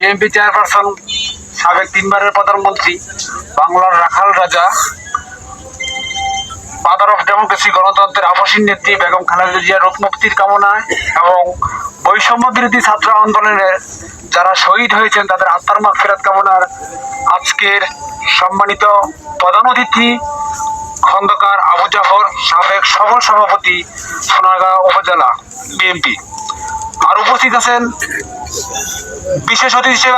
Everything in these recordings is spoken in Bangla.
বিএনপি চেয়ারপারসন, সাবেক 3বারের প্রধানমন্ত্রী, বাংলার রাখাল রাজা, ফাদার অফ ডেমোক্রেসি, গণতন্ত্রের আপসীন নেত্রী বেগম খালেদা জিয়ার রোগ মুক্তির কামনায় এবং বৈষম্য বিরোধী ছাত্র আন্দোলনের যারা শহীদ হয়েছেন তাদের আত্মার মাগফিরাত কামনার আজকের সম্মানিত প্রধান অতিথি খন্দকার আবু জাফর, সাবেক সফল সভাপতি, সোনারগাঁও উপজেলা বিএনপি। আর উপস্থিত আছেন বিশেষ অতিথি হিসেবে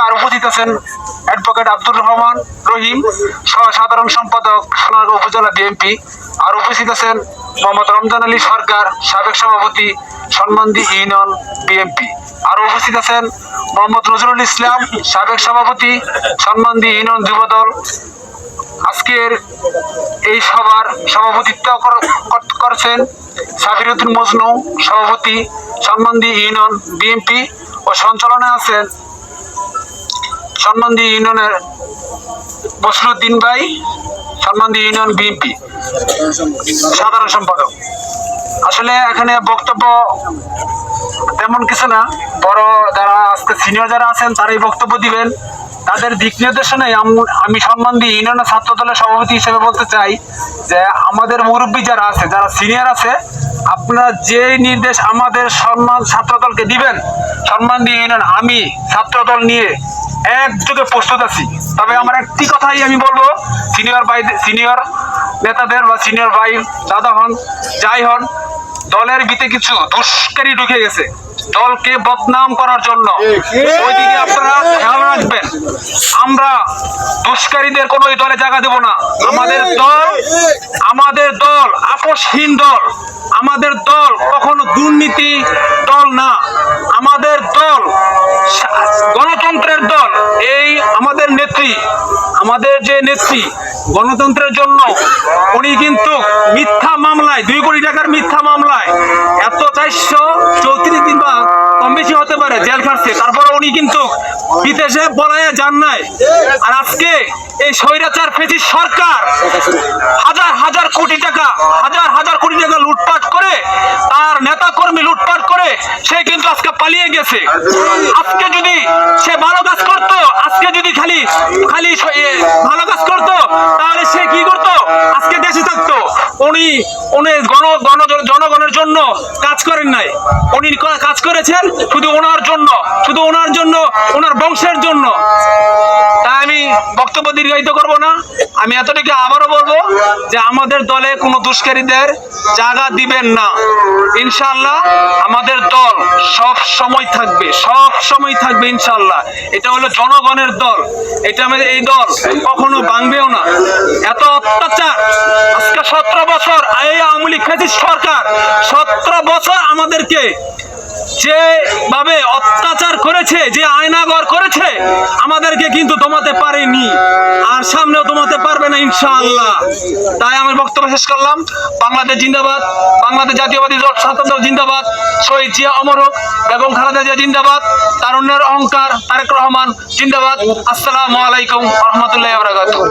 অ্যাডভোকেট আব্দুর রহমান রহিম, সাধারণ সম্পাদক, সোনারগাঁও উপজেলা বিএনপি। আর উপস্থিত আছেন মোহাম্মদ রমজান আলী সরকার, সাবেক সভাপতি, সন্মানদী ইউনিয়ন বিএনপি। আর উপস্থিত আছেন মোহাম্মদ নজরুল ইসলাম, সাবেক সভাপতি, সন্মানদী ইউনিয়ন যুবদল। আজকের এই সভার সভাপতিত্ব করছেন সাবিরউদ্দিন মজনু, সভাপতি, সন্মানদী ইউনিয়ন বিএনপি। ও সঞ্চালনে আছেন সন্মানদী ইউনিয়নের বসরুদ্দিন ভাই, সন্মানদী ইউনিয়ন বিএনপি সাধারণ সম্পাদক। আসলে এখানে বক্তব্য তেমন কিছু না, বড় যারা আজকে সিনিয়র যারা আছেন তারাই বক্তব্য দিবেন। তাদের দিক নির্দেশনে আমি সন্মানদী ইউনিয়নের ছাত্র দলের সভাপতি হিসেবে বলতে চাই যে আমাদের মুরব্বী যারা আছে, যারা সিনিয়র আছে, আপনারা যে নির্দেশ আমাদের ছাত্র দলকে দিবেন, সন্মানদী ইউনিয়ন আমি ছাত্র দল নিয়ে একযোগে প্রস্তুত আছি। তবে আমার একটি কথাই আমি বলবো, সিনিয়র নেতাদের বা সিনিয়র ভাই দাদা হন যাই হন, দলের ভিতরে কিছু দুষ্কারী ঢুকে গেছে দলকে বদনাম করার জন্য। ওইদিকে আপনারা খেয়াল রাখবেন, আমরা দুষ্কারীদের কোনো দলে জায়গা দেব না। আমাদের দল আপসহীন দল, আমাদের দল কখনো দুর্নীতি দল না, আমাদের দল গণতন্ত্রের দল। এই আমাদের নেত্রী গণতন্ত্রের জন্য উনি কিন্তু মিথ্যা মামলায় 2 কোটি টাকার মিথ্যা মামলায় এত 434 দিন বা কম বেশি হতে পারে জেল খাটছে, তারপরে উনি কিন্তু বিদেশে পলায়ে যান নাই। আর আজকে এই স্বৈরাচার ফ্যাসিস্ট সরকার হাজার কোটি টাকা লুটপাট করে, তার নেতা কর্মী লুটপাট করে সে কিন্তু আজকে পালিয়ে গেছে। আজকে যদি সে ভালো কাজ করতো, আজকে যদি খালি ভালো কাজ করতো, তাহলে সে কি করতো? আজকে দেশে থাকতো। উনি জনগণের জন্য কাজ করেন নাই, উনি কাজ করেছেন শুধু ওনার জন্য, ওনার বংশের জন্য। তাই আমি বক্তব্য দীর্ঘায়িত করব না। আমি এতটুকু আবারও বলবো যে আমাদের দলে কোনো দুষ্কারীদের জায়গা দিবেন না। ইনশাআল্লাহ আমাদের দল সব সময় থাকবে ইনশাআল্লাহ। এটা হলো জনগণের দল, এই দল কখনো ভাঙবেও না। এত অত্যাচার আজকে 17 বছর এই আওয়ামী লীগ ফ্যাসিস্ট সরকার 17 বছর আমাদেরকে যেভাবে অত্যাচার করেছে, যে আয়নাঘর করেছে, আমাদেরকে কিন্তু দমাতে পারেনি, আর সামনেও দমাতে পারবে না ইনশাআল্লাহ। তাই আমার বক্তব্য শেষ করলাম। বাংলাদেশ জিন্দাবাদ, বাংলাদেশ জাতীয়বাদী ছাত্র দল জিন্দাবাদ, শহীদ জিয়া অমর হোক, বেগম খালেদা জিয়া জিন্দাবাদ, তারুণ্যের অহংকার তারেক রহমান জিন্দাবাদ। আসসালামু আলাইকুম ওয়া রাহমাতুল্লাহি ওয়া বারাকাতুহু।